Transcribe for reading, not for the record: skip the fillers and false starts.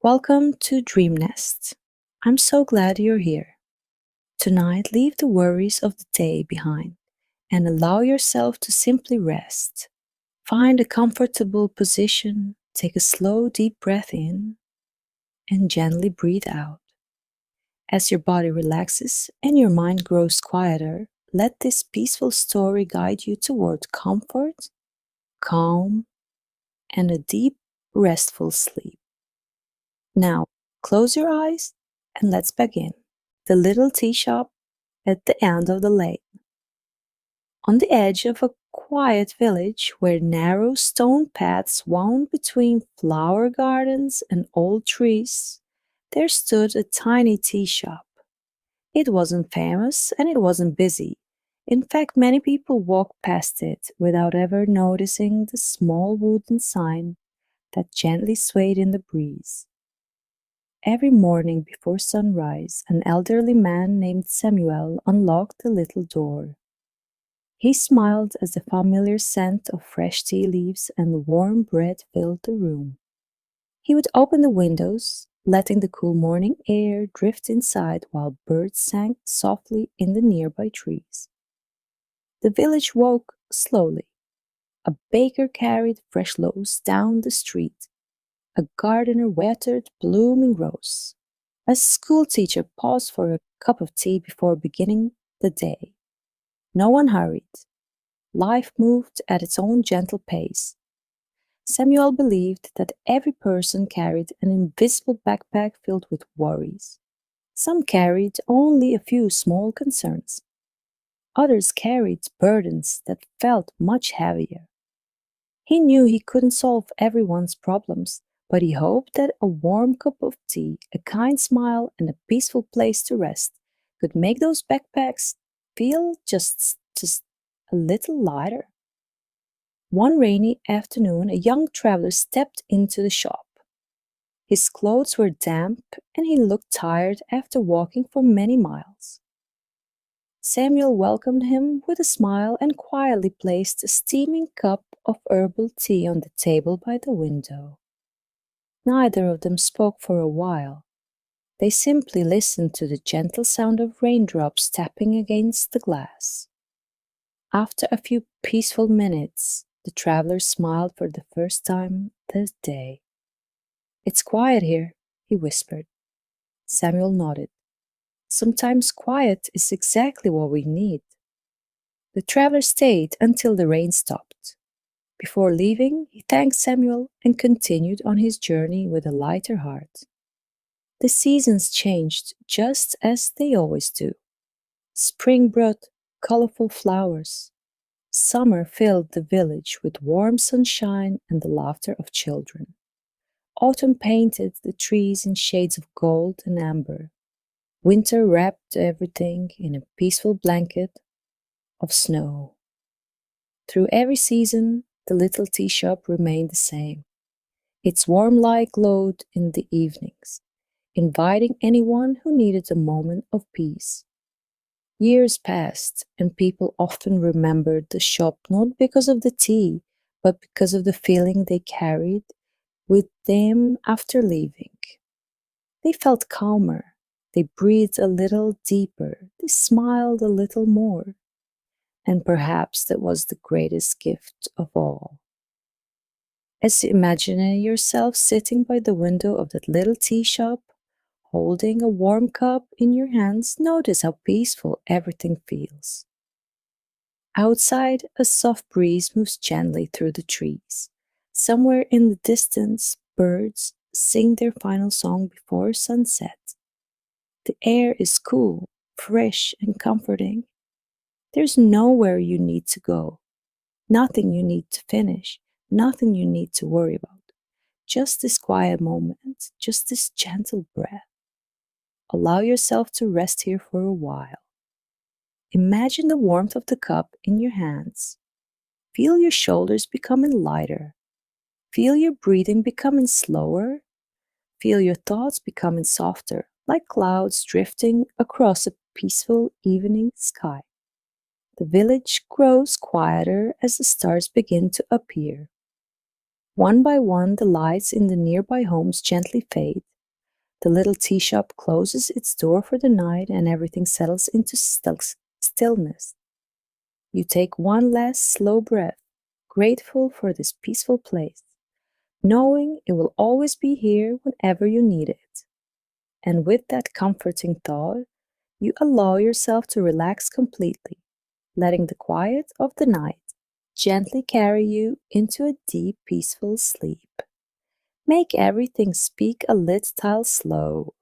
Welcome to DreamNest. I'm so glad you're here. Tonight, leave the worries of the day behind and allow yourself to simply rest. Find a comfortable position, take a slow, deep breath in, and gently breathe out. As your body relaxes and your mind grows quieter, let this peaceful story guide you toward comfort, calm, and a deep, restful sleep. Now, close your eyes and let's begin. The little tea shop at the end of the lane. On the edge of a quiet village where narrow stone paths wound between flower gardens and old trees, there stood a tiny tea shop. It wasn't famous and it wasn't busy. In fact, many people walked past it without ever noticing the small wooden sign that gently swayed in the breeze. Every morning before sunrise, an elderly man named Samuel unlocked the little door. He smiled as the familiar scent of fresh tea leaves and warm bread filled the room. He would open the windows, letting the cool morning air drift inside while birds sang softly in the nearby trees. The village woke slowly. A baker carried fresh loaves down the street. A gardener watered blooming rose. A schoolteacher paused for a cup of tea before beginning the day. No one hurried. Life moved at its own gentle pace. Samuel believed that every person carried an invisible backpack filled with worries. Some carried only a few small concerns. Others carried burdens that felt much heavier. He knew he couldn't solve everyone's problems, but he hoped that a warm cup of tea, a kind smile, and a peaceful place to rest could make those backpacks feel just a little lighter. One rainy afternoon, a young traveler stepped into the shop. His clothes were damp and he looked tired after walking for many miles. Samuel welcomed him with a smile and quietly placed a steaming cup of herbal tea on the table by the window. Neither of them spoke for a while. They simply listened to the gentle sound of raindrops tapping against the glass. After a few peaceful minutes, the traveler smiled for the first time that day. "It's quiet here," he whispered. Samuel nodded. "Sometimes quiet is exactly what we need." The traveler stayed until the rain stopped. Before leaving, he thanked Samuel and continued on his journey with a lighter heart. The seasons changed just as they always do. Spring brought colorful flowers. Summer filled the village with warm sunshine and the laughter of children. Autumn painted the trees in shades of gold and amber. Winter wrapped everything in a peaceful blanket of snow. Through every season, the little tea shop remained the same. Its warm light glowed in the evenings, inviting anyone who needed a moment of peace. Years passed, and people often remembered the shop not because of the tea, but because of the feeling they carried with them after leaving. They felt calmer, they breathed a little deeper, they smiled a little more. And perhaps that was the greatest gift of all. As you imagine yourself sitting by the window of that little tea shop, holding a warm cup in your hands, notice how peaceful everything feels. Outside, a soft breeze moves gently through the trees. Somewhere in the distance, birds sing their final song before sunset. The air is cool, fresh, and comforting. There's nowhere you need to go, nothing you need to finish, nothing you need to worry about. Just this quiet moment, just this gentle breath. Allow yourself to rest here for a while. Imagine the warmth of the cup in your hands. Feel your shoulders becoming lighter. Feel your breathing becoming slower. Feel your thoughts becoming softer, like clouds drifting across a peaceful evening sky. The village grows quieter as the stars begin to appear. One by one, the lights in the nearby homes gently fade, The little tea shop closes its door for the night and everything settles into stillness. You take one last slow breath, grateful for this peaceful place, knowing it will always be here whenever you need it. And with that comforting thought, you allow yourself to relax completely, letting the quiet of the night gently carry you into a deep, peaceful sleep. Make everything speak a little slow